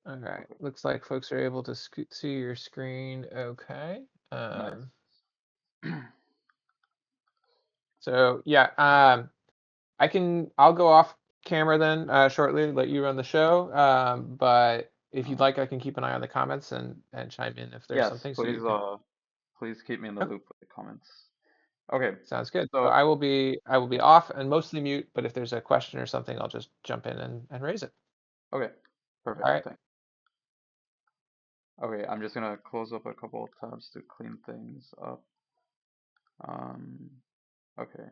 All right. Okay, Looks like folks are able to see your screen. Okay. nice. So yeah, I'll go off camera then shortly, let you run the show. But if you'd Um, like, I can keep an eye on the comments and chime in if there's yes, something so please you can. please keep me in the Okay, loop with the comments. Okay, sounds good. So so I will be off and mostly mute, but if there's a question or something, I'll just jump in and raise it. okay, All perfect. right. Thanks. Okay, I'm just gonna close up a couple of tabs to clean things up. Um, okay.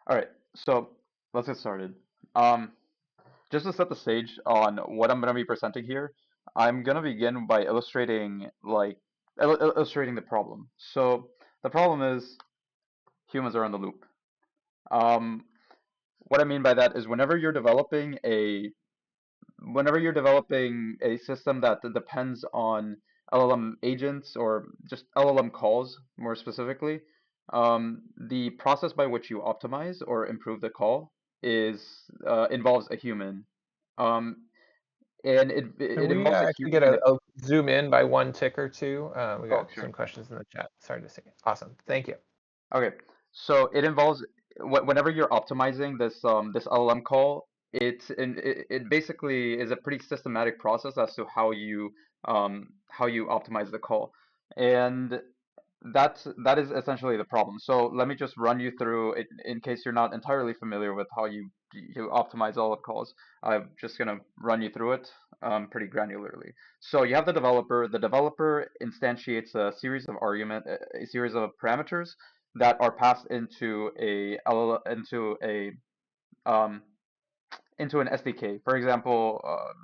All right, so let's get started. Um, just to set the stage on what I'm gonna be presenting here, I'm gonna begin by illustrating illustrating the problem. So the problem is humans are in the loop. Um, what I mean by that is whenever you're developing a system that depends on LLM agents or just LLM calls more specifically, the process by which you optimize or improve the call is involves a human, um, and Can it we involves a actually human get in a. a zoom in by one tick or two? We Oh, got sure. some questions in the chat. Sorry to see. Awesome. Thank you. Okay, so it involves whenever you're optimizing this LLM call, it basically is a pretty systematic process as to how you optimize the call, and that is essentially the problem. So let me just run you through it in case you're not entirely familiar with how you optimize all of calls. I'm just gonna run you through it pretty granularly. So you have the developer. The developer instantiates a series of a series of parameters that are passed into um, into an SDK. For example,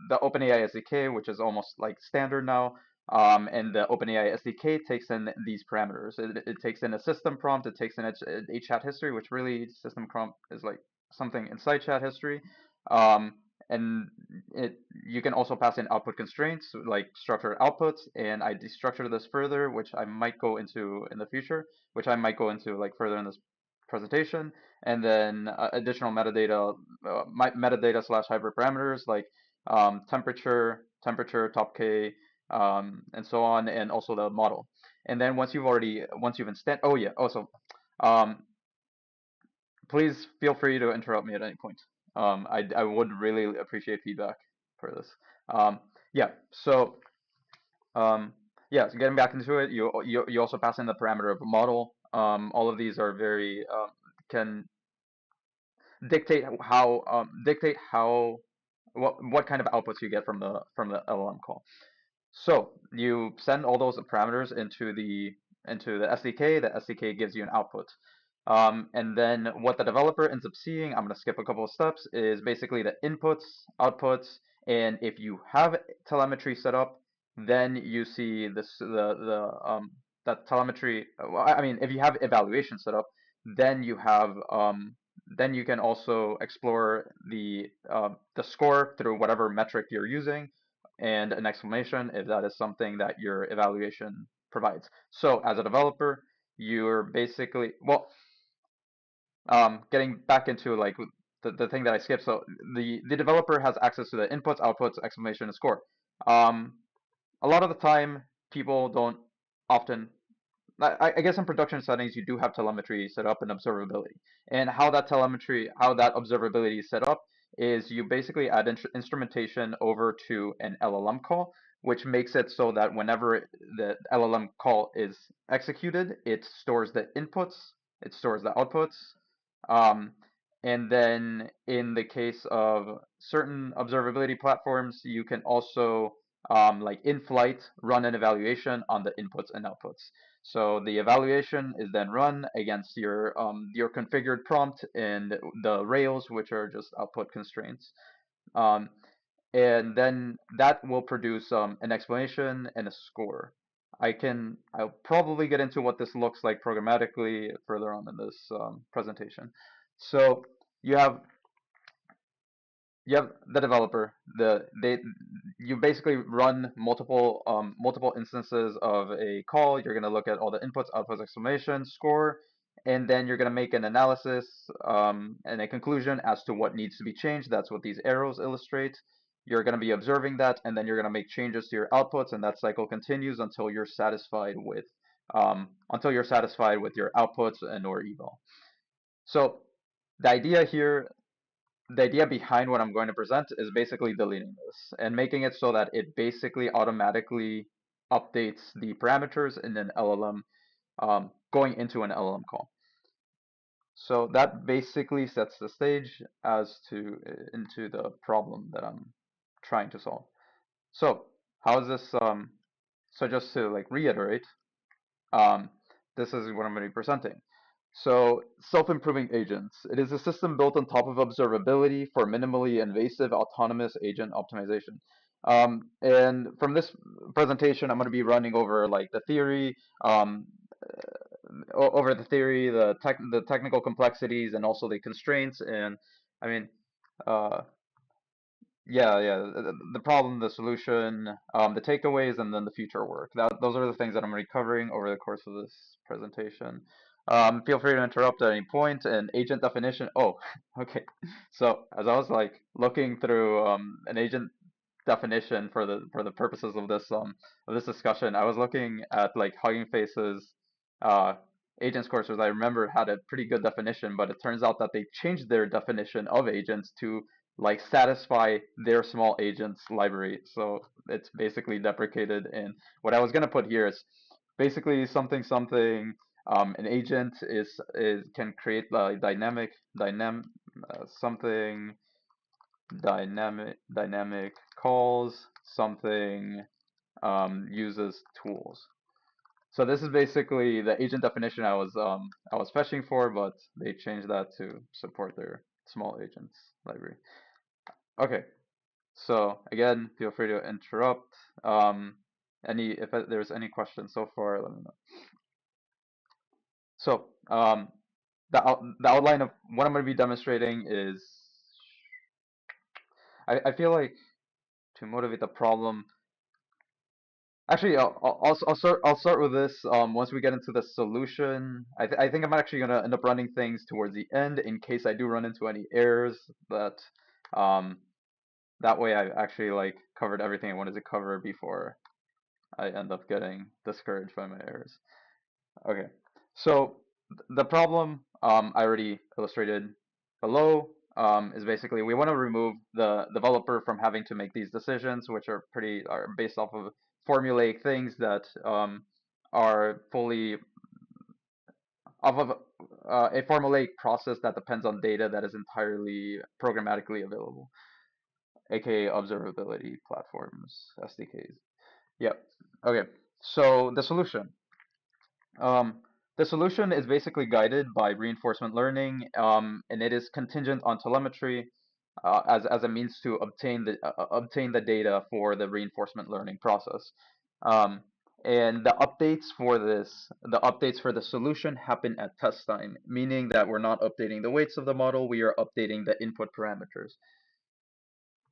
the OpenAI SDK, which is almost like standard now, and the OpenAI SDK takes in these parameters. It takes in a system prompt, it takes in a chat history, which really system prompt is like something inside chat history. Um, and you can also pass in output constraints like structured outputs, and I destructure this further, which I might go into in the future, which I might go into like further in this presentation, and then additional metadata, metadata slash hyperparameters like temperature, top K, and so on, and also the model. And then once you've oh yeah, also, um, please feel free to interrupt me at any point. I would really appreciate feedback for this. Um, yeah, so yeah, so getting back into it, you also pass in the parameter of a model. All of these are very can dictate how what kind of outputs you get from the LLM call. So you send all those parameters into the SDK. The SDK gives you an output. And then what the developer ends up seeing, I'm going to skip a couple of steps, is basically the inputs, outputs, and if you have telemetry set up, then you see that telemetry. Well, I mean, if you have evaluation set up, then you have then you can also explore the score through whatever metric you're using, and an exclamation if that is something that your evaluation provides. So as a developer, you're basically, well, getting back into like the thing that I skipped. So the developer has access to the inputs, outputs, exclamation, and score. Um, a lot of the time, people don't often. I guess in production settings, you do have telemetry set up and observability. And how that observability is set up is you basically add instrumentation over to an LLM call, which makes it so that whenever the LLM call is executed, it stores the inputs, it stores the outputs, um, and then in the case of certain observability platforms, you can also like in flight run an evaluation on the inputs and outputs. So the evaluation is then run against your configured prompt and the rails, which are just output constraints. Um, and then that will produce an explanation and a score. I'll probably get into what this looks like programmatically further on in this presentation. So you have you have the developer. You basically run multiple instances of a call. You're going to look at all the inputs, outputs, exclamation, score, and then you're going to make an analysis and a conclusion as to what needs to be changed. That's what these arrows illustrate. You're going to be observing that, and then you're going to make changes to your outputs, and that cycle continues until you're satisfied with your outputs and or eval. So the idea here, the idea behind what I'm going to present is basically deleting this and making it so that it basically automatically updates the parameters in an LLM, going into an LLM call. So that basically sets the stage as to into the problem that I'm trying to solve. So how is this? So just to like reiterate, um, this is what I'm going to be presenting. So self-improving agents. It is a system built on top of observability for minimally invasive autonomous agent optimization. And from this presentation, I'm going to be running over like the theory, um, the technical complexities, and also the constraints. And I mean, uh, yeah, the problem, the solution, the takeaways, and then the future work. Those are the things that I'm going to be covering over the course of this presentation. Feel free to interrupt at any point. And agent definition. Oh, okay. So as I was like looking through an agent definition for the purposes of this discussion, I was looking at like Hugging Face's uh agents courses. I remember had a pretty good definition, but it turns out that they changed their definition of agents to like satisfy their small agents library. So it's basically deprecated. And what I was gonna put here is basically something something. An agent is can create like something dynamic calls, something uses tools. So this is basically the agent definition I was fetching for, but they changed that to support their small agents library. Okay, so again, feel free to interrupt. If there's any questions so far, let me know. So the outline of what I'm going to be demonstrating is, I feel like to motivate the problem. Actually, I'll start with this. Once we get into the solution, I think I'm actually gonna end up running things towards the end in case I do run into any errors. That um, that way I've actually like covered everything I wanted to cover before I end up getting discouraged by my errors. Okay, so the problem I already illustrated below is basically we want to remove the developer from having to make these decisions, which are based off of formulaic things that are fully off of a formulaic process that depends on data that is entirely programmatically available, aka observability platforms, SDKs. Yep. Okay. So the solution. Um, the solution is basically guided by reinforcement learning, and it is contingent on telemetry as a means to obtain the data for the reinforcement learning process. Um, and the updates for the solution happen at test time, meaning that we're not updating the weights of the model, we are updating the input parameters.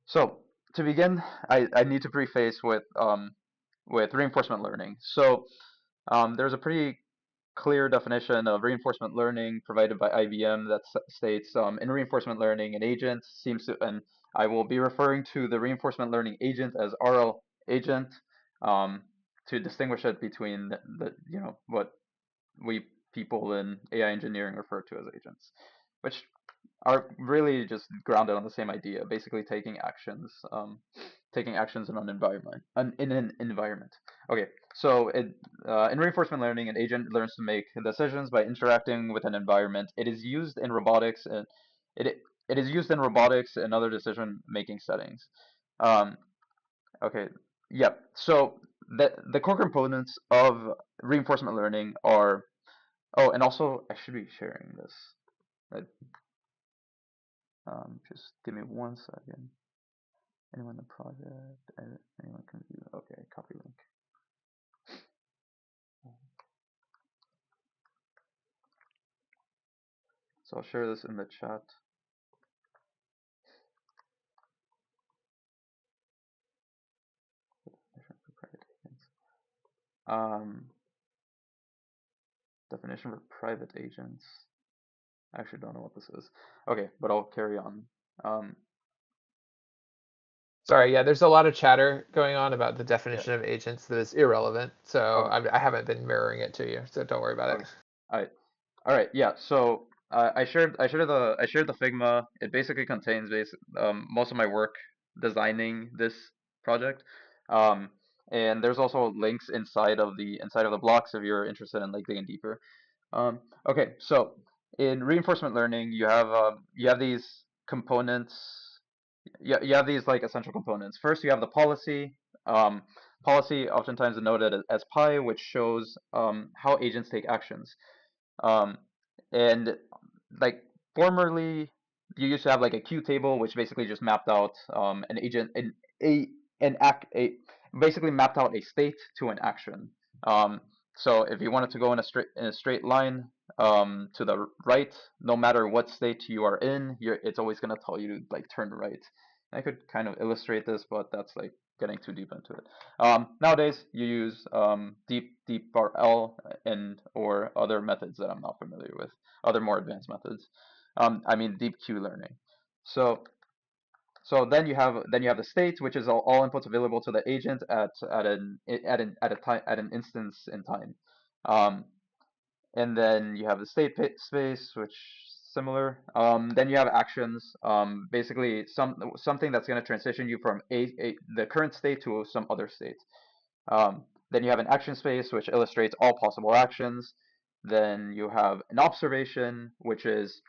So to begin, I need to preface with reinforcement learning. So there's a pretty clear definition of reinforcement learning provided by IBM that states in reinforcement learning, an agent seems to, and I will be referring to the reinforcement learning agent as RL agent to distinguish it between what we people in AI engineering refer to as agents, which are really just grounded on the same idea, basically taking actions in an environment. Okay, so in reinforcement learning, an agent learns to make decisions by interacting with an environment. It is used in robotics and it is used in robotics and other decision-making settings. Um, okay, yep. So the core components of reinforcement learning are. Oh, and also I should be sharing this. Right? Just give me 1 second. Anyone in the project? Anyone can view? Okay, copy link. So I'll share this in the chat. Um, Definition for private agents. I actually don't know what this is. Okay, but I'll carry on. Um, Sorry, yeah, there's a lot of chatter going on about the yeah. definition of agents that is irrelevant, so Okay. I haven't been mirroring it to you, so don't worry about it. Okay. All right. All right. Yeah. So I shared the Figma. It basically contains most of my work designing this project. Um, and there's also links inside of the blocks if you're interested in like digging deeper. Um, okay. So in reinforcement learning, you have these components. You have these like essential components. First, you have the policy. Um, Policy oftentimes denoted as pi, which shows how agents take actions. Um, and like formerly, you used to have like a queue table, which basically just mapped out an agent, a an act, a basically mapped out a state to an action. Um, so if you wanted to go in a straight line to the right, no matter what state you are in, it's always gonna tell you to like turn right. I could kind of illustrate this, but that's like getting too deep into it. Nowadays, you use deep bar L and or other methods that I'm not familiar with, other more advanced methods. I mean deep Q learning. So then you have the state, which is all inputs available to the agent at an instance in time. Um, and then you have the space, which similar. Then you have actions, basically something that's going to transition you from the current state to some other state. Then you have an action space, which illustrates all possible actions. Then you have an observation, which is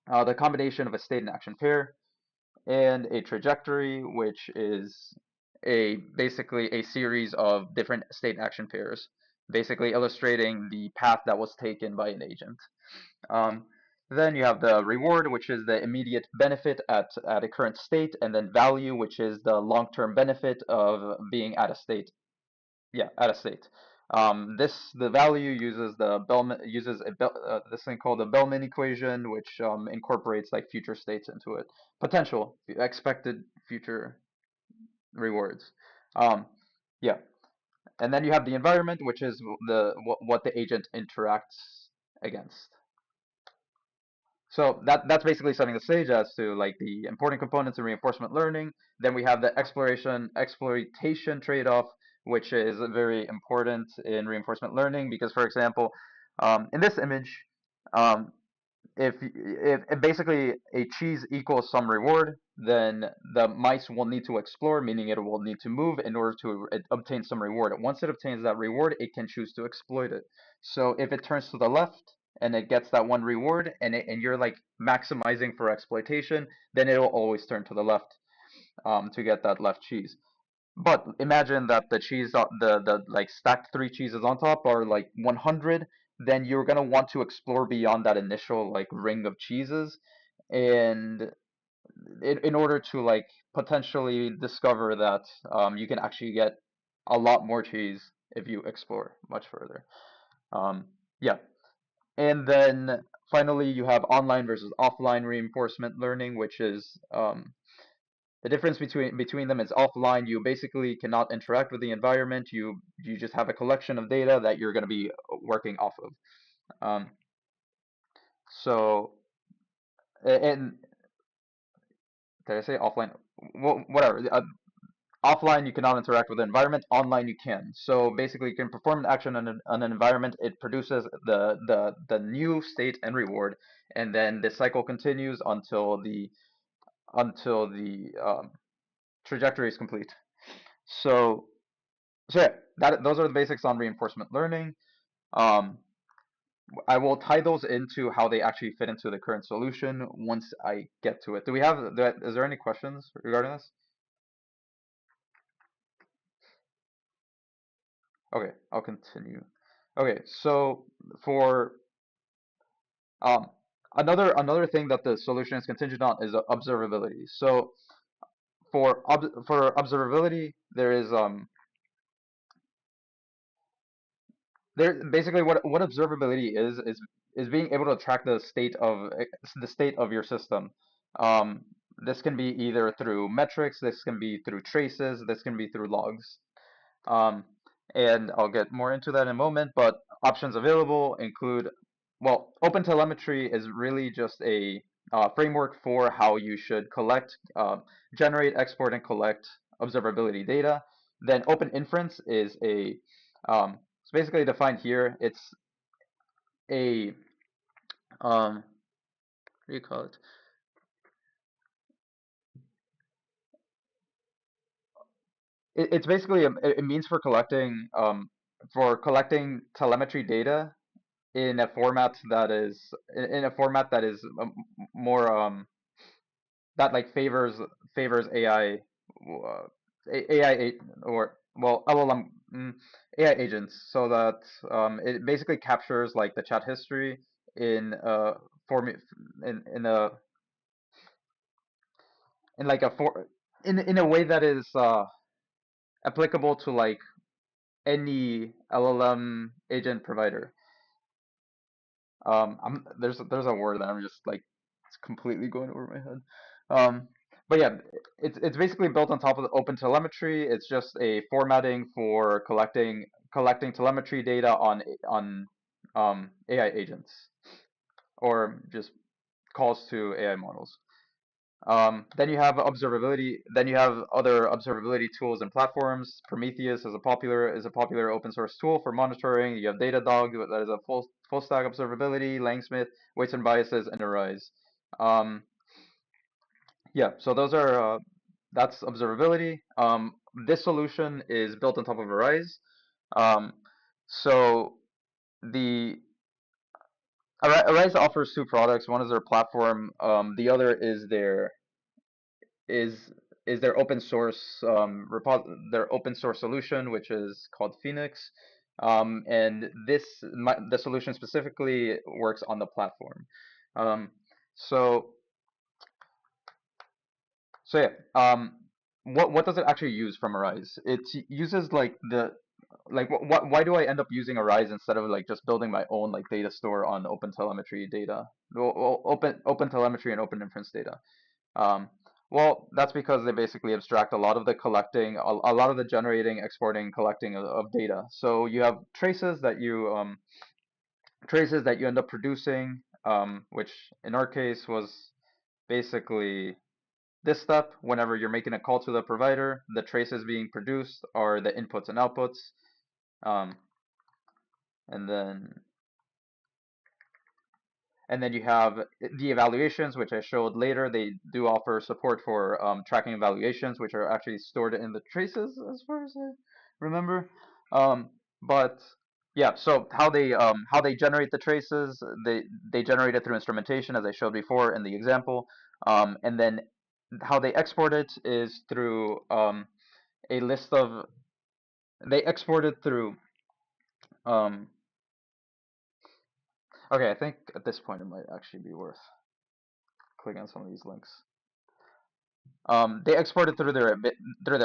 the combination of a state and action pair, and a trajectory, which is a basically a series of different state and action pairs, basically illustrating the path that was taken by an agent. Um, then you have the reward, which is the immediate benefit at a current state, and then value, which is the long-term benefit of being at a state. Yeah, at a state. The value uses this thing called the Bellman equation, which incorporates like future states into it, potential expected future rewards. Um, yeah, and then you have the environment, which is what the agent interacts against. So that's basically setting the stage as to like the important components of reinforcement learning. Then we have the exploitation trade-off, which is very important in reinforcement learning because, for example, in this image, um, if basically a cheese equals some reward, then the mice will need to explore, meaning it will need to move in order to obtain some reward. Once it obtains that reward, it can choose to exploit it. So if it turns to the left and it gets that one reward, and you're like maximizing for exploitation, then it'll always turn to the left to get that left cheese. But imagine that the like stacked three cheeses on top are like 100, then you're gonna want to explore beyond that initial like ring of cheeses, and in order to like potentially discover that you can actually get a lot more cheese if you explore much further. Um, yeah, and then finally you have online versus offline reinforcement learning, which is the difference between them is offline. You basically cannot interact with the environment. You just have a collection of data that you're going to be working off of. Um, so and did I say offline? Well, whatever. Offline you cannot interact with the environment. Online you can. So basically, you can perform an action on an environment. It produces the new state and reward, and then the cycle continues until the trajectory is complete. So So yeah, those are the basics on reinforcement learning. Um, I will tie those into how they actually fit into the current solution once I get to it. Is there any questions regarding this? Okay, I'll continue. Okay, so for um, another thing that the solution is contingent on is observability. So for observability, there basically what observability is being able to track the state of your system. This can be either through metrics, this can be through traces, this can be through logs. Um, and I'll get more into that in a moment, but options available include, well, OpenTelemetry is really just a framework for how you should collect, generate, export, and collect observability data. Then Open Inference is it's basically defined here. It's a, what do you call it? It's basically a means for collecting telemetry data in a format that is more that like favors AI, AI or well LLM, AI agents, so that it basically captures like the chat history in form in a in like a for in a way that is applicable to like any LLM agent provider. There's a word that I'm just like it's completely going over my head. But yeah, it's basically built on top of the open telemetry. It's just a formatting for collecting telemetry data on AI agents or just calls to AI models. Then you have observability. Then you have other observability tools and platforms. Prometheus is a popular open source tool for monitoring. You have Datadog, that is a full stack observability. Langsmith, weights and biases, and Arise. Um, yeah, so those are that's observability. This solution is built on top of Arise. Um, so the Arise offers two products. One is their platform. The other is is their open source their open source solution, which is called Phoenix. And the solution specifically works on the platform. Um, so so yeah, what does it actually use from Arise? It uses like why do I end up using Arise instead of like just building my own like data store on OpenTelemetry data, open telemetry and open inference data? Um, well, that's because they basically abstract a lot of the a lot of the generating, exporting, collecting of data. So you have traces that you end up producing, which in our case was basically this step. Whenever you're making a call to the provider, the traces being produced are the inputs and outputs, um, and then And then you have the evaluations, which I showed later. They do offer support for tracking evaluations, which are actually stored in the traces, as far as I remember. But yeah, so how they generate the traces, they generate it through instrumentation, as I showed before in the example. And then how they export it is through a list of they export it through um, okay, I think at this point it might actually be worth clicking on some of these links. They export it through their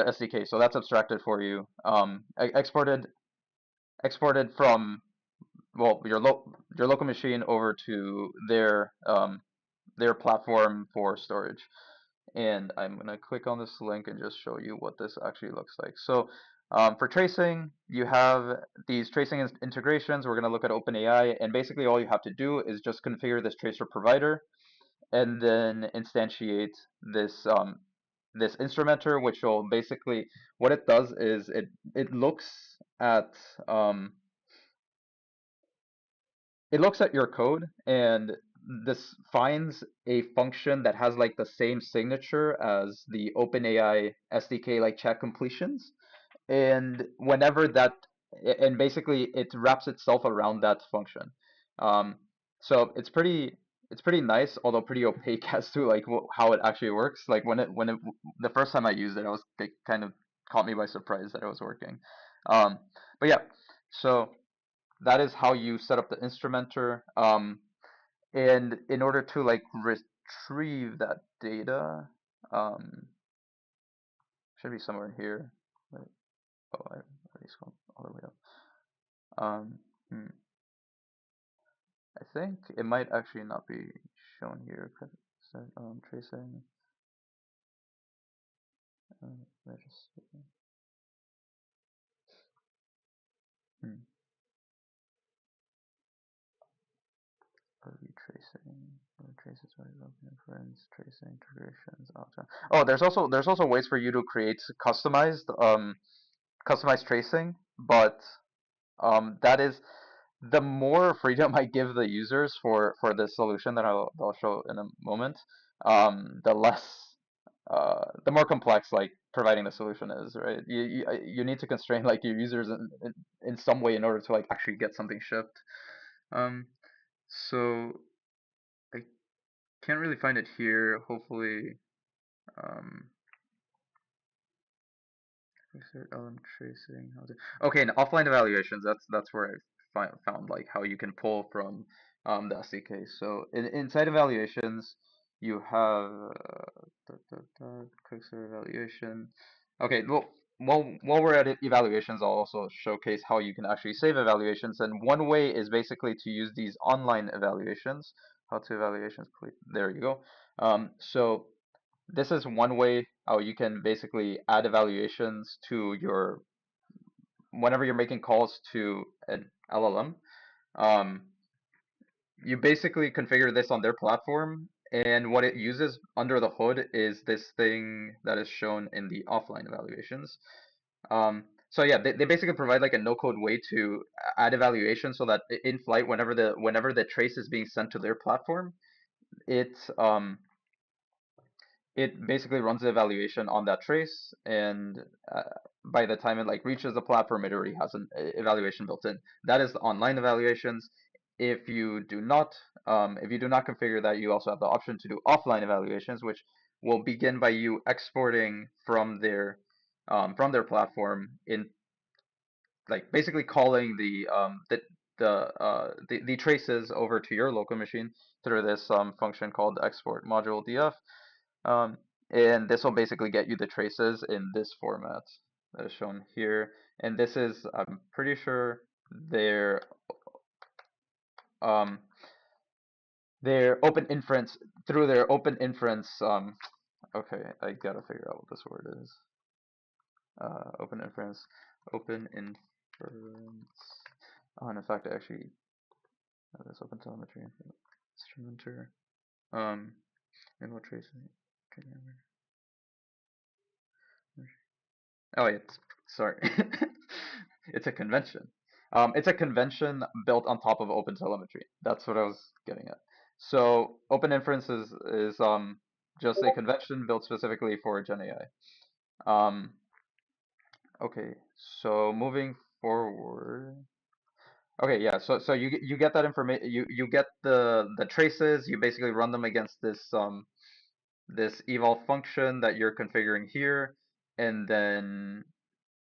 SDK, so that's abstracted for you. Exported from well your local machine over to their platform for storage. And I'm gonna click on this link and just show you what this actually looks like. So for tracing, you have these tracing integrations. We're gonna look at OpenAI, and basically all you have to do is just configure this tracer provider and then instantiate this this instrumenter, which will basically what it does is at um, it looks at your code and this finds a function that has like the same signature as the OpenAI SDK like check completions, and and basically it wraps itself around that function. Um, so it's pretty nice, although pretty opaque as to like how it actually works. Like when it the first time I used it, it kind of caught me by surprise that it was working. Um, but yeah, so that is how you set up the instrumenter. And in order to like retrieve that data, um, should be somewhere in here. Wait, oh, I already scrolled all the way up. Um, hmm, I think it might actually not be shown here. Tracing, registry. Hmm. Traces, inference, tracing, integrations. Oh, there's also ways for you to create customized tracing, but that is the more freedom I give the users for this solution that I'll show in a moment, the more complex like providing the solution is, right? You need to constrain like your users in some way in order to like actually get something shipped. So I can't really find it here. Hopefully, um, element tracing. Okay, and offline evaluations. That's where I found like how you can pull from the SDK. So inside evaluations, you have quick serve evaluation. Okay, well, while we're at evaluations, I'll also showcase how you can actually save evaluations. And one way is basically to use these online evaluations. How to evaluations, please. There you go. So this is one way how you can basically add evaluations to your whenever you're making calls to an LLM. Um, you basically configure this on their platform, and what it uses under the hood is this thing that is shown in the offline evaluations. So yeah, they basically provide like a no-code way to add evaluations so that in flight, whenever the trace is being sent to their platform, it it basically runs the evaluation on that trace, and by the time it like reaches the platform, it already has an evaluation built in. That is the online evaluations. If you do not, if you do not configure that, you also have the option to do offline evaluations, which will begin by you exporting from their platform in like basically calling the traces over to your local machine through this function called export module df. Um, and this will basically get you the traces in this format that is shown here. And this is, I'm pretty sure, their um, their open inference through their open inference. Okay, I gotta figure out what this word is. Open inference, open inference. Oh, and in fact, I actually have this open telemetry instrumenter. Info tracing. Oh, it's sorry. It's a convention. It's a convention built on top of OpenTelemetry. That's what I was getting at. So Open Inference is just a convention built specifically for Gen AI. Um, okay, so moving forward. Okay, yeah. So you get that information. You get the traces. You basically run them against this eval function that you're configuring here, and then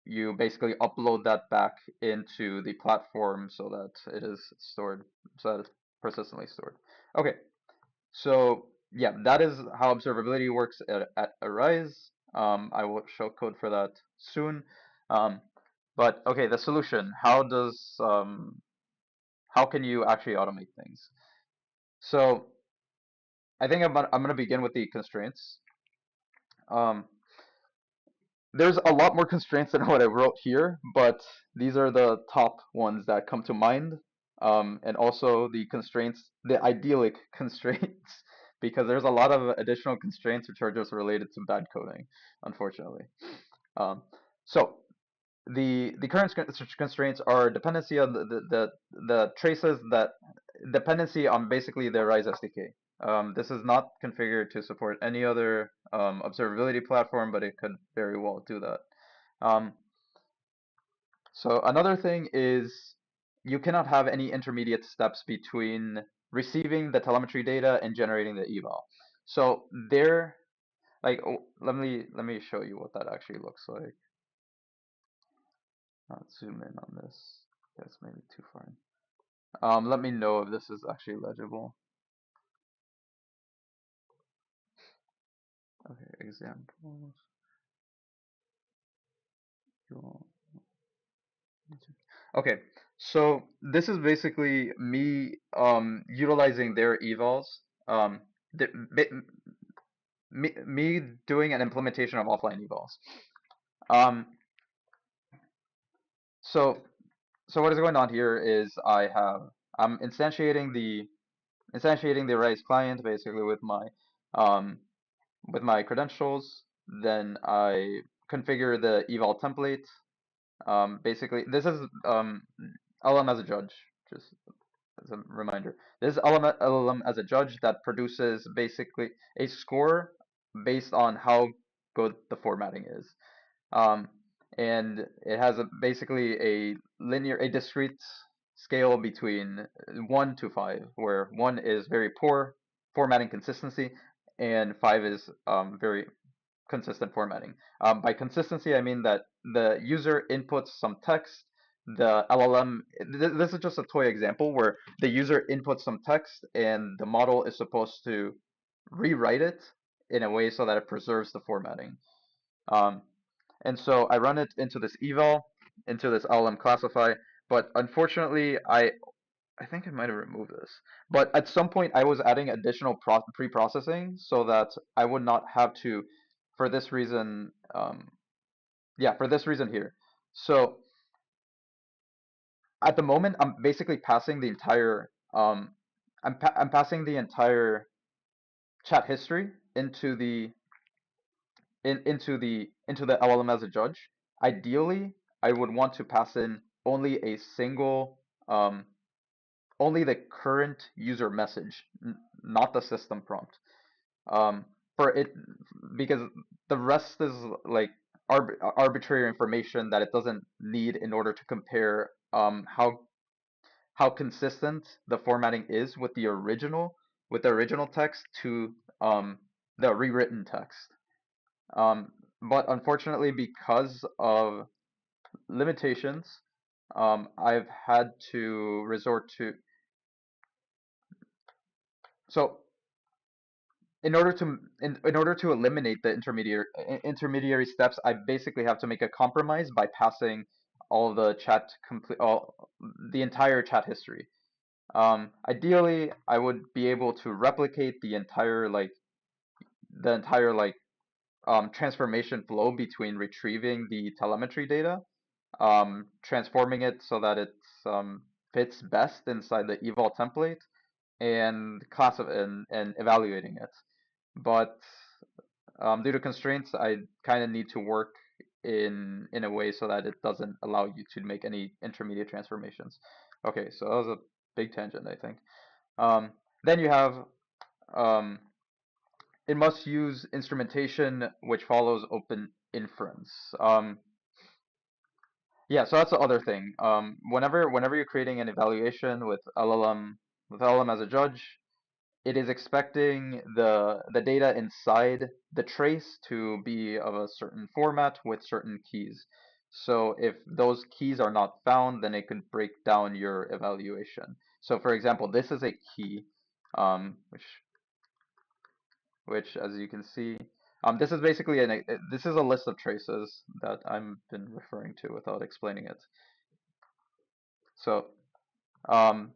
you basically upload that back into the platform so that it is stored, so that it's persistently stored. Okay, so yeah, that is how observability works at Arise. I will show code for that soon. Um, but okay, the solution. How can you actually automate things? So I think I'm gonna begin with the constraints. Um, There's a lot more constraints than what I wrote here, but these are the top ones that come to mind. And also the constraints, the idyllic constraints, because there's a lot of additional constraints which are just related to bad coding, unfortunately. Um, so the current constraints are dependency on the traces that dependency on basically the Rise SDK. This is not configured to support any other observability platform, but it could very well do that. Um, so another thing is you cannot have any intermediate steps between receiving the telemetry data and generating the eval. So there, like, let me show you what that actually looks like. Let's zoom in on this. That's maybe too far. Let me know if this is actually legible. Okay, examples. Okay, so this is basically me utilizing their evals. Um, me doing an implementation of offline evals. Um, so so what is going on here is I'm instantiating instantiating the Rise client basically um, with my credentials. Then I configure the eval template. Basically, this is LM as a judge, just as a reminder. This is LLM as a judge that produces basically a score based on how good the formatting is. Um, and it has basically a discrete scale between 1 to 5, where 1 is very poor formatting consistency, and 5 is very consistent formatting. By consistency, I mean that the user inputs some text, the LLM, this is just a toy example where the user inputs some text and the model is supposed to rewrite it in a way so that it preserves the formatting. Um, and so I run it into this eval, into this LM classify, but unfortunately I think I might have removed this. But at some point I was adding additional pre-processing so that I would not have to, for this reason, yeah, for this reason here. So at the moment I'm basically passing the entire, I'm passing the entire chat history into the LLM as a judge. Ideally, I would want to pass in only a single, um, only the current user message, not the system prompt. Um, for it, because the rest is like arbitrary information that it doesn't need in order to compare how consistent the formatting is with the original text to the rewritten text. Um, but unfortunately, because of limitations, I've had to resort to. So, in order to eliminate the intermediary steps, I basically have to make a compromise by passing all the the entire chat history. Ideally, I would be able to replicate the entire transformation flow between retrieving the telemetry data, transforming it so that it fits best inside the eval template, and and evaluating it. But due to constraints, I kind of need to work in a way so that it doesn't allow you to make any intermediate transformations. Okay, so that was a big tangent, I think. Then you have um, it must use instrumentation which follows open inference. Yeah, so that's the other thing. Whenever you're creating an evaluation with LLM as a judge, it is expecting the data inside the trace to be of a certain format with certain keys. So if those keys are not found, then it can break down your evaluation. So for example, this is a key, which as you can see, this is basically this is a list of traces that I've been referring to without explaining it. So um,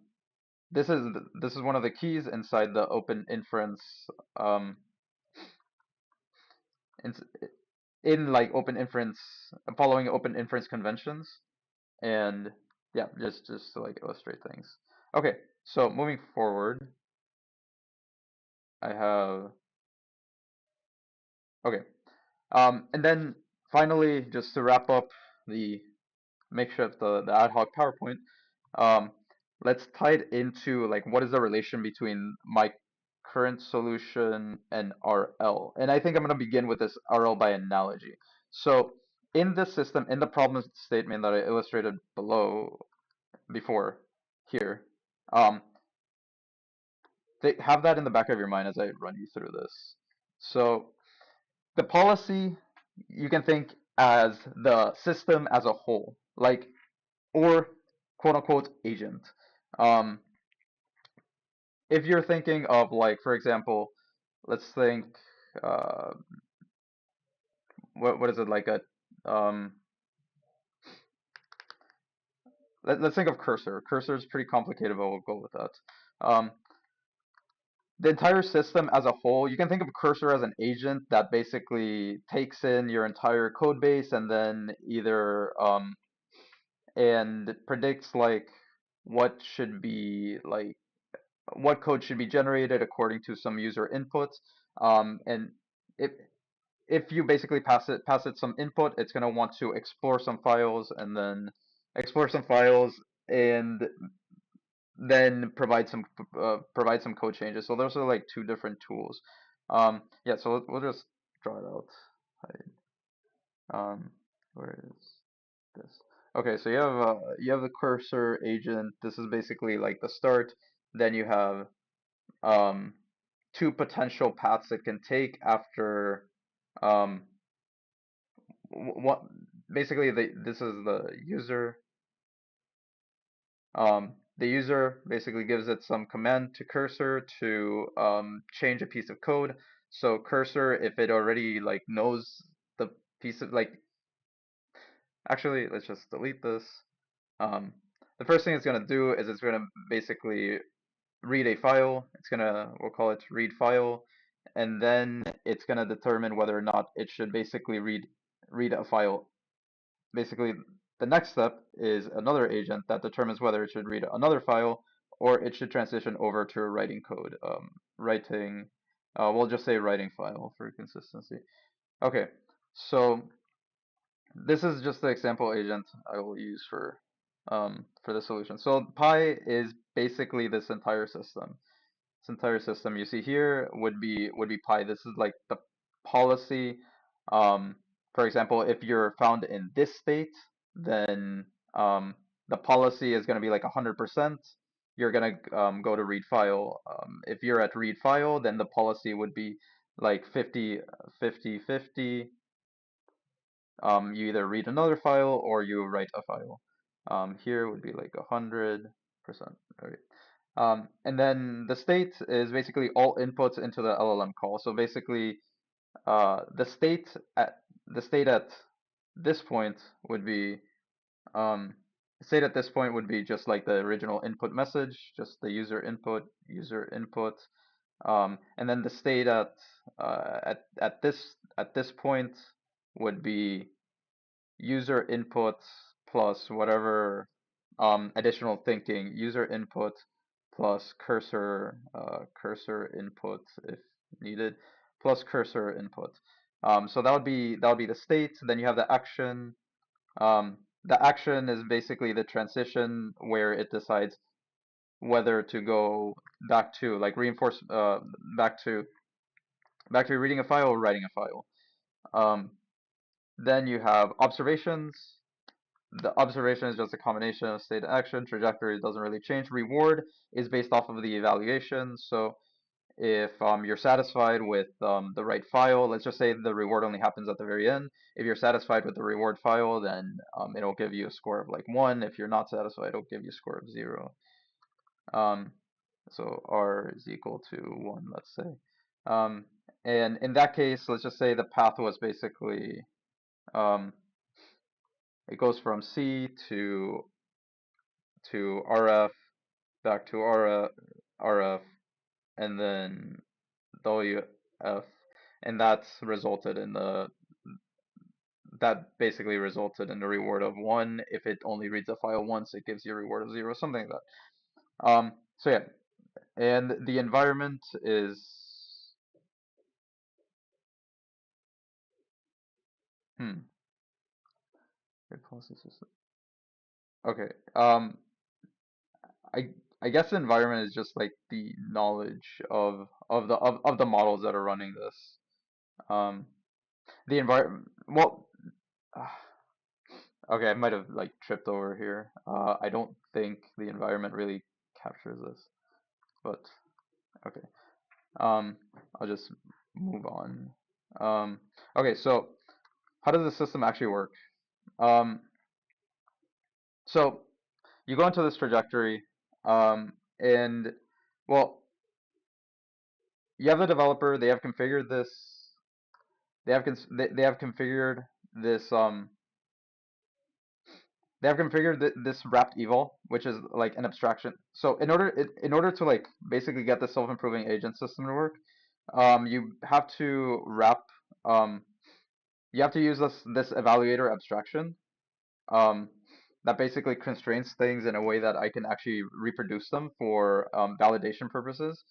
this is one of the keys inside the open inference, um, in, in like open inference, following open inference conventions, and yeah, just to like illustrate things. Okay, so moving forward, I have okay, and then finally, just to wrap up the makeshift the ad hoc PowerPoint, um, let's tie it into like what is the relation between my current solution and RL. And I think I'm going to begin with this RL by analogy. So in this system, in the problem statement that I illustrated before here, um, they have that in the back of your mind as I run you through this. So the policy you can think as the system as a whole, like, or quote unquote agent. Um, if you're thinking of like, for example, let's think, uh, what is it like a um, let's think of cursor. Cursor is pretty complicated, but we'll go with that. Um, the entire system as a whole, you can think of cursor as an agent that basically takes in your entire code base and then either and predicts like what should be like what code should be generated according to some user inputs. And if if you basically pass it some input, it's gonna want to explore some files and then explore some files and then provide some code changes. So those are like two different tools. Yeah, so we'll just draw it out. Um, where is this? Okay, so you have the cursor agent. This is basically like the start. Then you have um, two potential paths it can take after um, what basically this is the user. The user basically gives it some command to cursor to change a piece of code. So cursor, if it already like knows the piece of like, actually, let's just delete this. Um, the first thing it's gonna do is it's gonna basically read a file. We'll call it read file, and then it's gonna determine whether or not it should basically read a file. Basically, the next step is another agent that determines whether it should read another file or it should transition over to writing code. We'll just say writing file for consistency. Okay, so this is just the example agent I will use for the solution. So pi is basically this entire system you see here would be pi. This is like the policy. Um, for example, if you're found in this state, then the policy is going to be like 100%. You're going to go to read file. If you're at read file, then the policy would be like 50, 50, 50. You either read another file or you write a file. Here would be like 100%. Okay. And then the state is basically all inputs into the LLM call. So basically, the state at this point would be um, state at this point would be just like the original input message, just the user input, and then the state at this point would be user input plus whatever additional thinking, user input plus cursor input if needed, plus cursor input. So that would be the state. Then you have the action. The action is basically the transition where it decides whether to go back to like reinforce back to reading a file or writing a file. Um, then you have observations. The observation is just a combination of state and action. Trajectory doesn't really change. Reward is based off of the evaluation. So if you're satisfied with the right file, let's just say the reward only happens at the very end. If you're satisfied with the reward file, then it'll give you a score of like 1. If you're not satisfied, it'll give you a score of 0. Um, so R is equal to 1, let's say. And in that case, let's just say the path was basically um, it goes from C to RF, back to RF, and then WF, and that basically resulted in the reward of 1. If it only reads a file once, it gives you a reward of 0, something like that. So yeah, and the environment is hmm. Okay. I I guess the environment is just like the knowledge of the models that are running this. Um, the environment. Well, okay, I might have like tripped over here. I don't think the environment really captures this, but okay. Um, I'll just move on. Um, okay, so how does the system actually work? Um, so you go into this trajectory, and well, you have the developer. They have configured this they have configured this wrapped eval, which is like an abstraction. So in order to like basically get the self-improving agent system to work, you have to wrap um, you have to use this evaluator abstraction. Um, that basically constrains things in a way that I can actually reproduce them for validation purposes.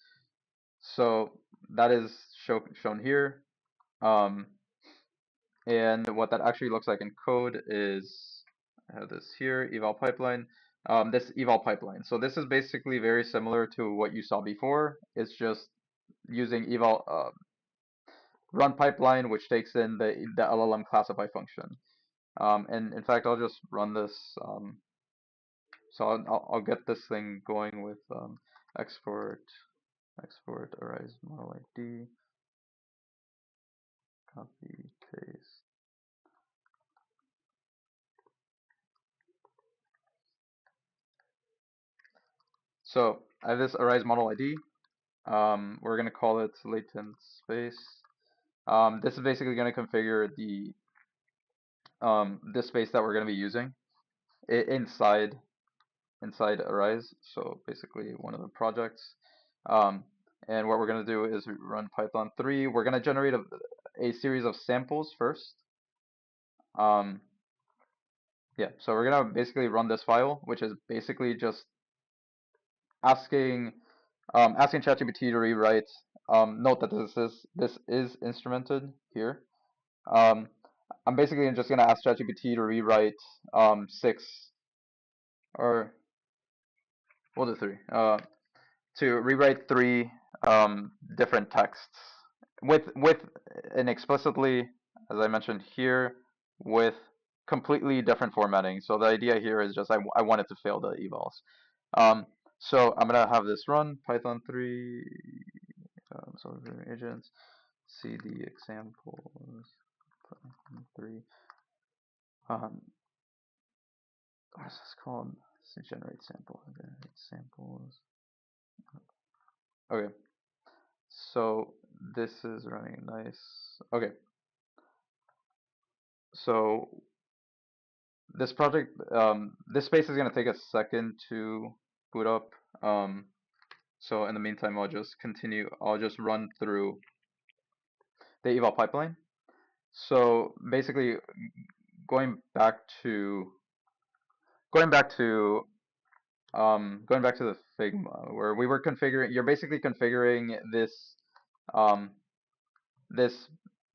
So that is shown here. Um, and what that actually looks like in code is, I have this here, eval pipeline. This eval pipeline. So this is basically very similar to what you saw before. It's just using eval run pipeline, which takes in the LLM classify function. And in fact, I'll just run this. So I'll get this thing going with export arise model ID, copy paste. So I have this arise model ID. We're gonna call it latent space. This is basically gonna configure the this space that we're gonna be using inside arise. So basically one of the projects. Um, and what we're gonna do is run Python 3. We're gonna generate a series of samples first. Um, yeah, so we're gonna basically run this file, which is basically just asking asking ChatGPT to rewrite. Note that this is instrumented here. Um, I'm basically just gonna ask ChatGPT to rewrite 6, or we'll do 3. To rewrite 3 different texts with an explicitly, as I mentioned here, with completely different formatting. So the idea here is just I want it to fail the evals. So I'm gonna have this run Python 3 so agents cd examples Python 3 what is this called? Generate samples. Okay, so this is running nice. Okay, so this project, this space is gonna take a second to boot up. So in the meantime, I'll just continue. I'll just run through the eval pipeline. So basically, going back to going back to going back to the Figma where we were configuring. You're basically configuring this um, this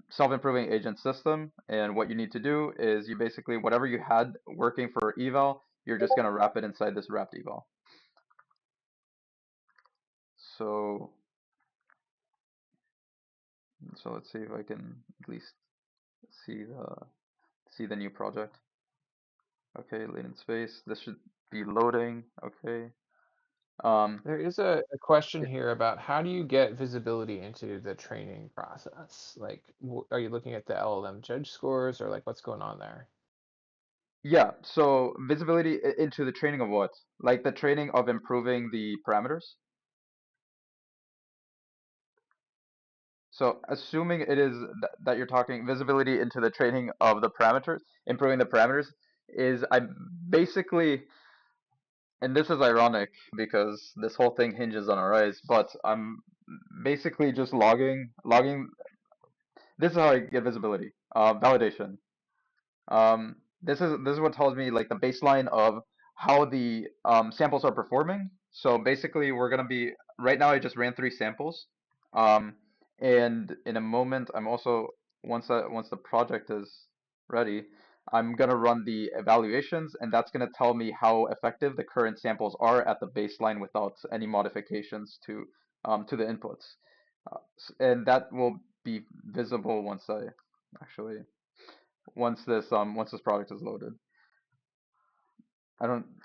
self-improving agent system, and what you need to do is you basically whatever you had working for eval, you're just gonna wrap it inside this wrapped eval. So let's see if I can at least see the new project. Okay, latent space. This should be loading. Okay. There is a question here about how do you get visibility into the training process? Like, are you looking at the LLM judge scores or like what's going on there? Yeah, so visibility into the training of what? Like the training of improving the parameters? So assuming it is that you're talking visibility into the training of the parameters, improving the parameters, is I basically, and this is ironic because this whole thing hinges on arrays, but I'm basically just logging. This is how I get visibility, validation. This is what tells me like the baseline of how the samples are performing. So basically, we're gonna be right now. I just ran 3 samples, um, and in a moment, I'm also once the project is ready, I'm gonna run the evaluations, and that's gonna tell me how effective the current samples are at the baseline without any modifications to the inputs, and that will be visible once I actually once this product is loaded.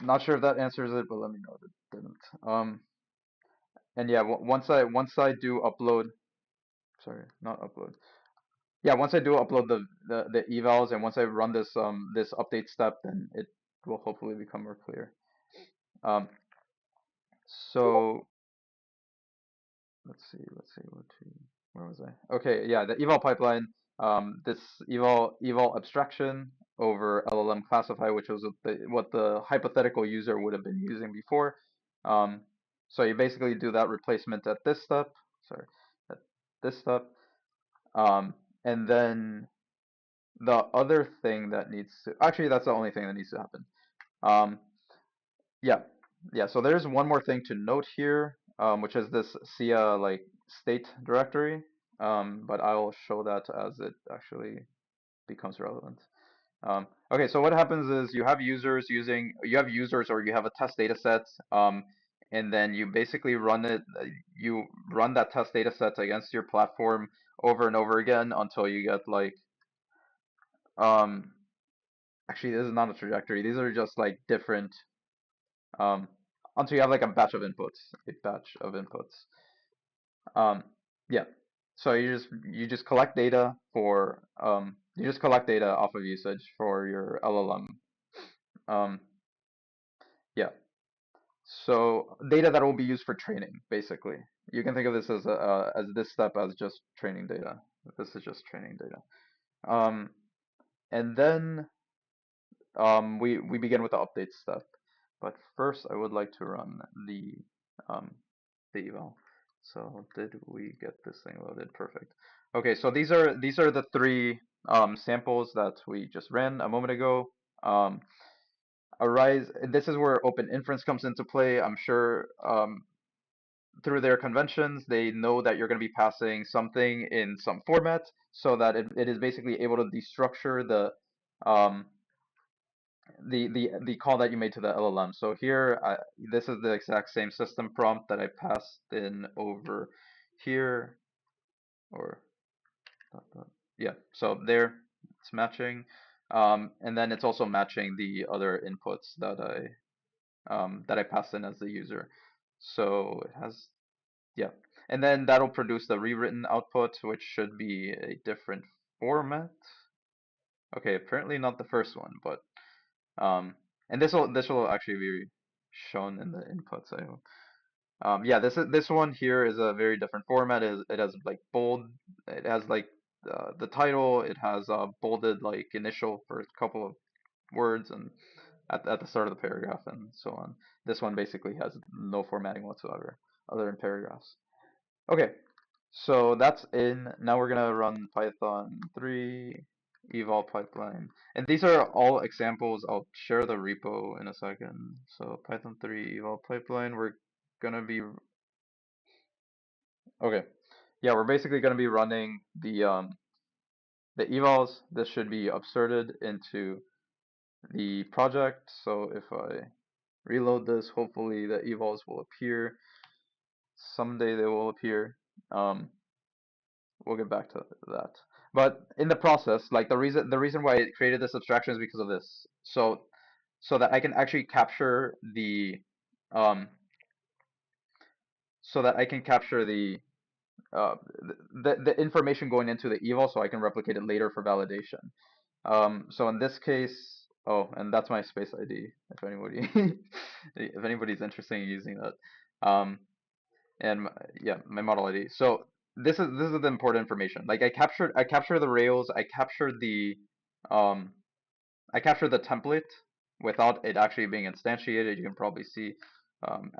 Not sure if that answers it, but let me know if it didn't. And yeah, once I do upload, sorry, not upload. Yeah, once I do upload the evals, and once I run this update step, then it will hopefully become more clear. Um, so let's see where was I? Okay, yeah, the eval pipeline. This eval abstraction over LLM classify, which was what the hypothetical user would have been using before. Um, so you basically do that replacement at this step. Sorry, at this step. And then the other thing that needs to actually that's the only thing that needs to happen. Um, yeah, yeah. So there's one more thing to note here, which is this SIA like state directory. But I'll show that as it actually becomes relevant. Okay, so what happens is you have users or you have a test data set, and then you basically you run that test data set against your platform over and over again until you get like, um, actually this is not a trajectory. These are just like different, um, until you have like a batch of inputs. Um, yeah. So you just collect data for you just collect data off of usage for your LLM. Um, yeah. So data that will be used for training, basically. You can think of this as this step as just training data. This is just training data. Um, and then we begin with the update step. But first, I would like to run um, the eval. So did we get this thing loaded? Perfect. Okay, so these are the three samples that we just ran a moment ago. Um, Arise. This is where open inference comes into play. I'm sure through their conventions, they know that you're going to be passing something in some format so that it is basically able to destructure um, the call that you made to the LLM. So here, this is the exact same system prompt that I passed in over here, or yeah. So there, it's matching, and then it's also matching the other inputs that I passed in as the user. So it has, yeah, and then that'll produce the rewritten output, which should be a different format. Okay, apparently not the first one, but and this will actually be shown in the inputs, I hope. Yeah, this one here is a very different format. It has like bold, it has like the title, it has bolded like initial for a couple of words and at the start of the paragraph and so on. This one basically has no formatting whatsoever, other than paragraphs. Okay, so that's in. Now we're gonna run Python 3 eval pipeline. And these are all examples. I'll share the repo in a second. So Python 3 eval pipeline, we're gonna be, okay. Yeah, we're basically gonna be running the evals. This should be absorted into the project. So if I reload this, hopefully the evals will appear. Someday they will appear. Um, we'll get back to that. But in the process, like the reason why it created this abstraction is because of this. So that I can actually capture um so that I can capture uh the information going into the eval so I can replicate it later for validation. So in this case, oh, and that's my space ID if anybody if anybody's interested in using that. Um and yeah, my model ID. So this is the important information. Like I captured the rails, um I captured the template without it actually being instantiated. You can probably see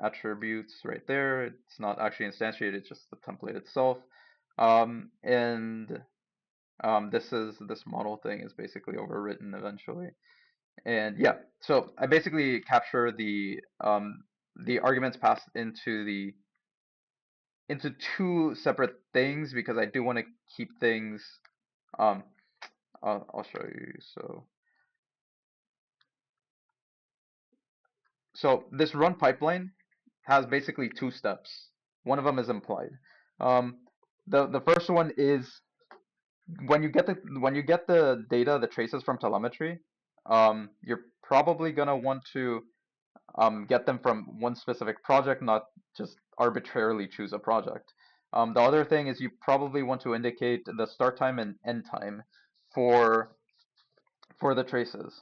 attributes right there. It's not actually instantiated, it's just the template itself. And this model thing is basically overwritten eventually. And yeah, so I basically capture the arguments passed into two separate things because I do want to keep things. Um, I'll show you. So this run pipeline has basically two steps. One of them is implied. Um, the first one is when you get the data, the traces from telemetry, you're probably gonna want to get them from one specific project, not just arbitrarily choose a project. The other thing is you probably want to indicate the start time and end time for the traces.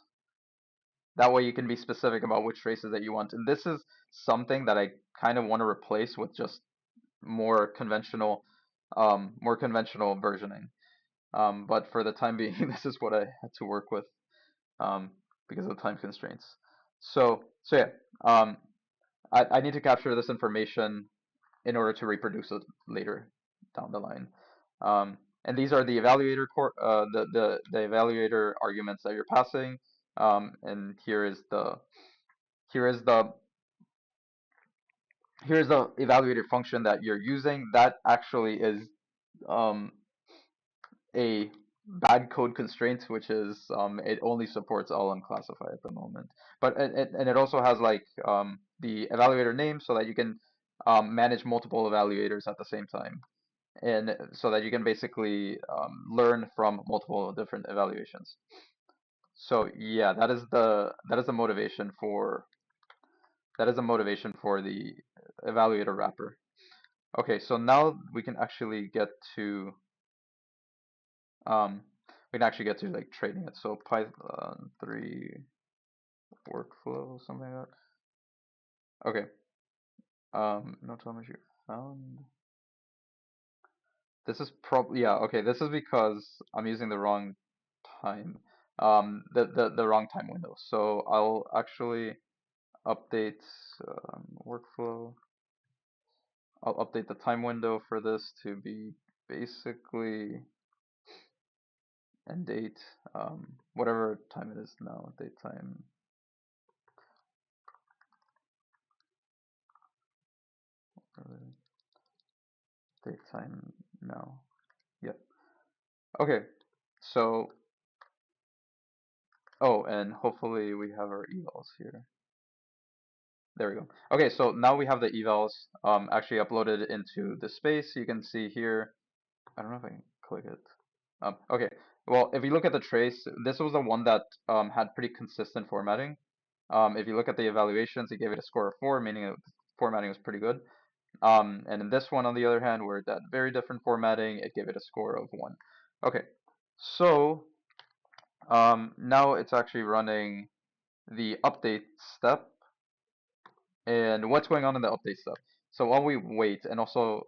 That way you can be specific about which traces that you want. And this is something that I kind of want to replace with just more conventional versioning. But for the time being, this is what I had to work with um, because of the time constraints. So yeah, I need to capture this information in order to reproduce it later down the line. And these are the the evaluator arguments that you're passing. And here is here is the here's the evaluator function that you're using. That actually is um, a bad code constraint, which is it only supports all unclassified at the moment. But and it also has like the evaluator name so that you can manage multiple evaluators at the same time, and so that you can basically learn from multiple different evaluations. So yeah, that is the motivation for the evaluator wrapper. Okay, so now um we can actually get to like trading it. So Python 3 workflow, something like that. Okay. No telemetry found. This is probably yeah, okay, this is because I'm using the wrong time. The wrong time window. So I'll actually update workflow. I'll update the time window for this to be basically end date, whatever time it is now, date time, date time now. Yep. Okay. So, oh, and hopefully we have our evals here. There we go. Okay, so now we have the evals actually uploaded into the space. You can see here. I don't know if I can click it. Okay. Well, if you look at the trace, this was the one that had pretty consistent formatting. If you look at the evaluations, it gave it a score of 4, meaning formatting was pretty good. And in this one, on the other hand, where it had very different formatting, it gave it a score of 1. Okay, so now it's actually running the update step. And what's going on in the update step? So while we wait, and also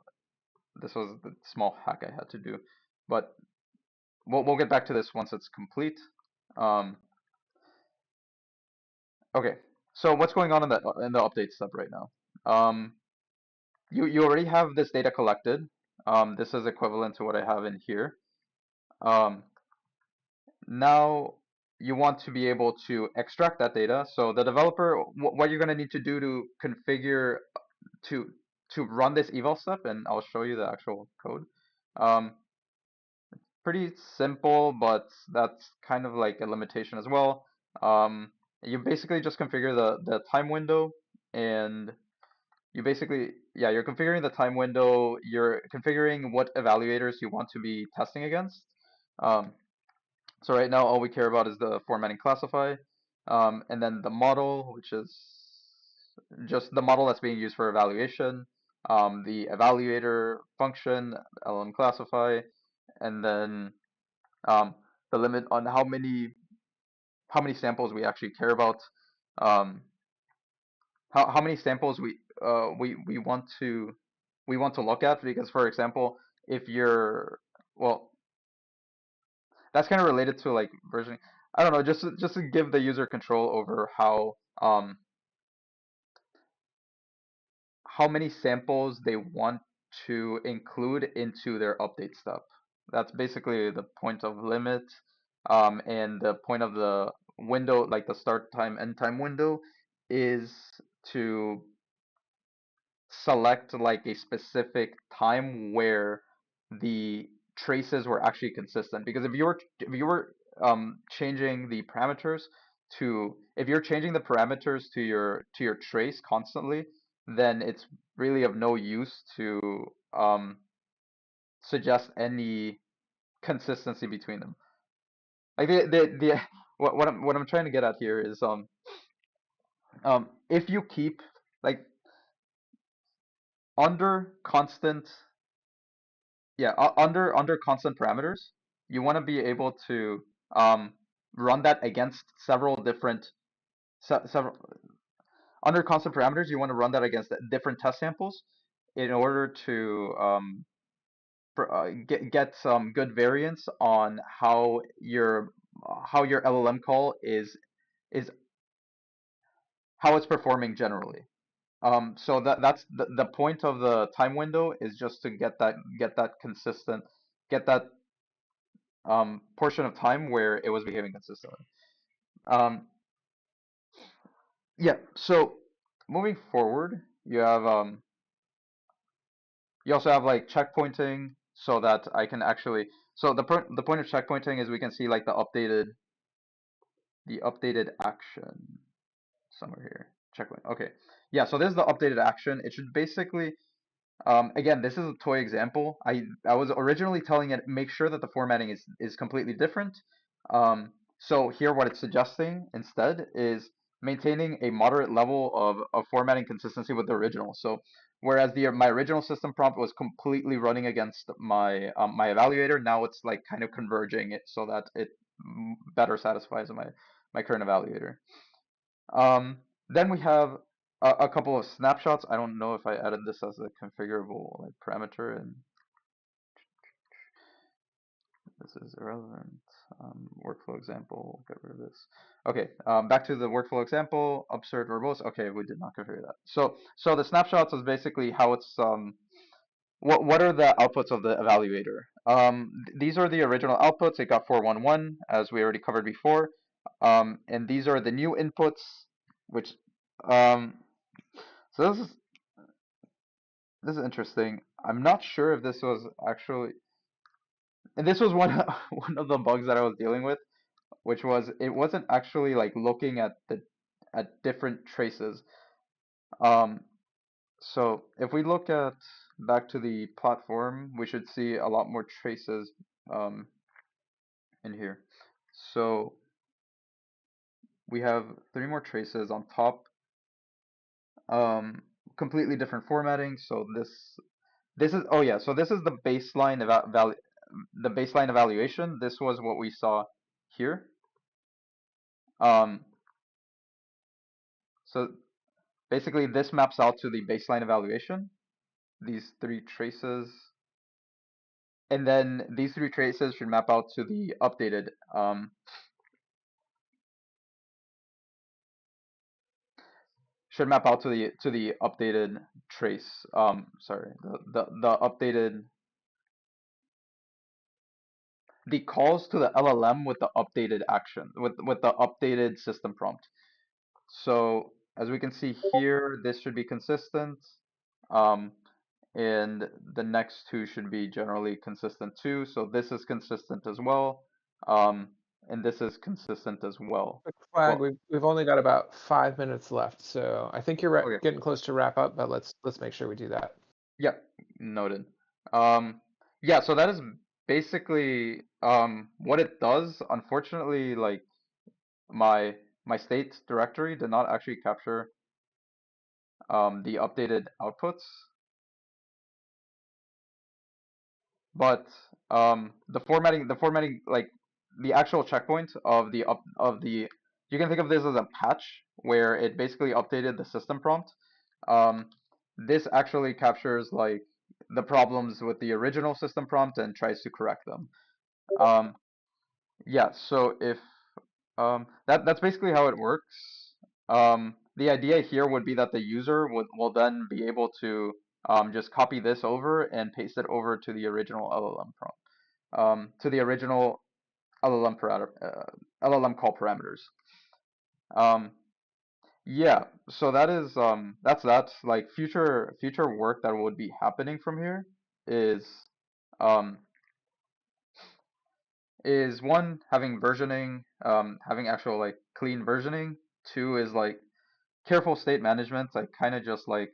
this was the small hack I had to do, but we'll get back to this once it's complete. Um, okay, so what's going on in the update step right now? Um, you already have this data collected. This is equivalent to what I have in here. Um, Now you want to be able to extract that data. So the developer, what you're going to need to do to configure to run this eval step, and I'll show you the actual code. Um, Pretty simple, but that's kind of like a limitation as well. Um, you basically just configure the time window, and you basically, yeah, you're configuring the time window. You're configuring what evaluators you want to be testing against. Um, So right now, all we care about is the formatting classify, and then the model, which is just the model that's being used for evaluation, the evaluator function, LM classify, and then um, the limit on how many samples we actually care about, um, how many samples we want to look at. Because for example, if you're well, that's kind of related to like versioning. I don't know, just to give the user control over how many samples they want to include into their update step. That's basically the point of limit, and the point of the window, like the start time, end time window, is to select like a specific time where the traces were actually consistent. Because if you were changing the parameters to if you're changing the parameters to your trace constantly, then it's really of no use to suggest any consistency between them. Like the what I'm trying to get at here is if you keep like under constant yeah, under constant parameters, you want to be able to um, run that against several different several under constant parameters. You want to run that against different test samples in order to get some good variance on how your LLM call is how it's performing generally. So that's the point of the time window is just to get that consistent, get that portion of time where it was behaving consistently. Um, Yeah. So moving forward, you also have like checkpointing so that I can actually so the point of checkpointing is we can see like the updated action somewhere here. Checkpoint. Okay. Yeah, so this is the updated action. It should basically again, this is a toy example. I was originally telling it make sure that the formatting is completely different. So here what it's suggesting instead is maintaining a moderate level of formatting consistency with the original. So whereas the my original system prompt was completely running against my evaluator, now it's like kind of converging it so that it better satisfies my current evaluator. Then we have a couple of snapshots. I don't know if I added this as a configurable like parameter, and this is irrelevant. Workflow example, get rid of this. Okay, back to the workflow example, absurd verbose. Okay, we did not configure that. So the snapshots is basically how it's what are the outputs of the evaluator? These are the original outputs. It got 411 as we already covered before. And these are the new inputs, which um, so this is interesting. I'm not sure if this was actually, and this was one one of the bugs that I was dealing with, which was it wasn't actually like looking at the at different traces. Um, so if we look at back to the platform, we should see a lot more traces um, in here. So we have three more traces on top, um, completely different formatting. So this is oh yeah, so this is the baseline the baseline evaluation. This was what we saw here. Um, so basically this maps out to the baseline evaluation, these three traces, and then these three traces should map out to the updated should map out to the updated trace. Sorry, the updated the calls to the LLM with the updated action with the updated system prompt. So as we can see here, this should be consistent. Um, and the next two should be generally consistent too. So this is consistent as well. Um, and this is consistent as well. Quick flag, Well, we've only got about 5 minutes left, so I think you're okay. getting close to wrap up, but let's make sure we do that. Yeah, noted. Um, yeah, so that is basically what it does. Unfortunately, like my my state directory did not actually capture the updated outputs, but the formatting like the actual checkpoint of the up of the you can think of this as a patch where it basically updated the system prompt. Um, this actually captures like the problems with the original system prompt and tries to correct them. Um, yeah, so if that's basically how it works. The idea here would be that the user will then be able to just copy this over and paste it over to the original LLM prompt, to the original LLM call parameters. Um, yeah, so that is that's like future work that would be happening from here is um is one having versioning, having actual like clean versioning. Two is like careful state management, like kind of just like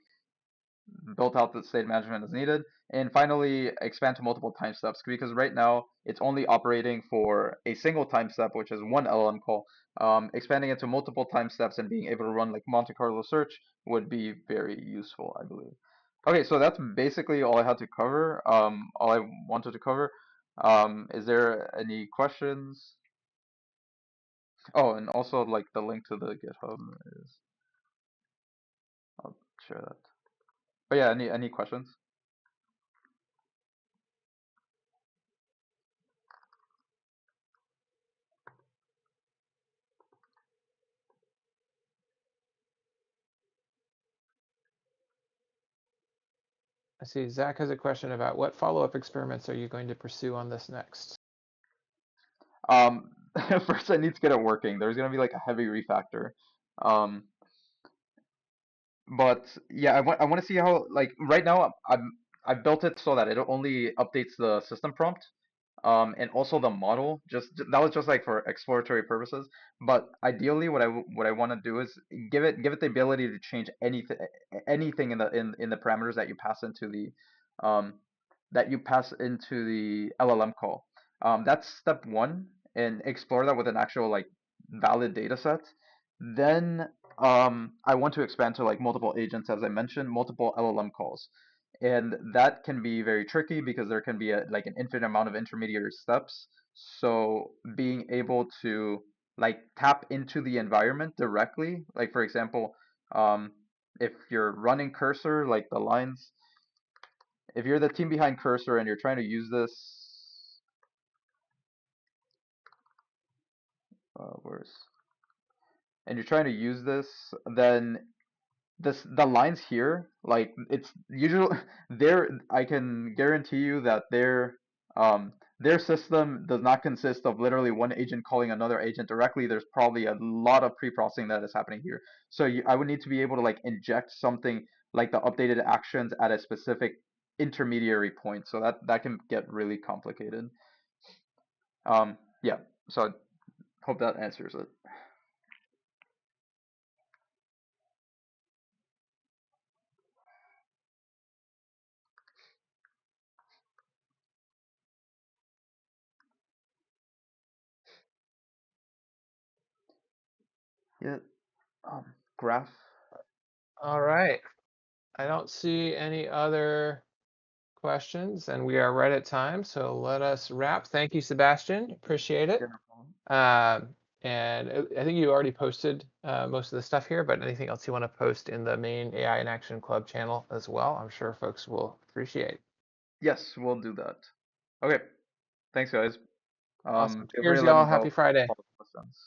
built out the state management as needed. And finally, expand to multiple time steps because right now it's only operating for a single time step, which is one LLM call. Expanding it to multiple time steps and being able to run like Monte Carlo search would be very useful, I believe. Okay, so that's basically all I had to cover. All I wanted to cover. Is there any questions? Oh, and also like the link to the GitHub is I'll share that. But yeah, any questions? I see Zach has a question about what follow-up experiments are you going to pursue on this next? Um, first I need to get it working. There's gonna be like a heavy refactor. Um, But yeah, I want to see how, like, right now I've built it so that it only updates the system prompt, and also the model. Just that was just like for exploratory purposes. But ideally, what I want to do is give it the ability to change anything in the parameters that you pass into the um LLM call. That's step one, and explore that with an actual like valid data set. Then I want to expand to like multiple agents, as I mentioned, multiple LLM calls. And that can be very tricky because there can be like an infinite amount of intermediary steps. So being able to like tap into the environment directly, like for example, um, if you're running cursor, like the lines, if you're the team behind cursor and you're trying to use this, where's, and you're trying to use this, then the lines here, like it's usually their I can guarantee you that their system does not consist of literally one agent calling another agent directly. There's probably a lot of pre-processing that is happening here. So I would need to be able to like inject something like the updated actions at a specific intermediary point. So that can get really complicated. Yeah. So I hope that answers it. Yeah. Graph. All right. I don't see any other questions, and we are right at time. So let us wrap. Thank you, Sebastian. Appreciate Yeah, it. no problem. And I think you already posted most of the stuff here, but anything else you want to post in the main AI in Action Club channel as well, I'm sure folks will appreciate. Yes, we'll do that. Okay. Thanks, guys. Awesome. Feel free to Cheers, let me y'all. know Happy Friday. follow-up questions.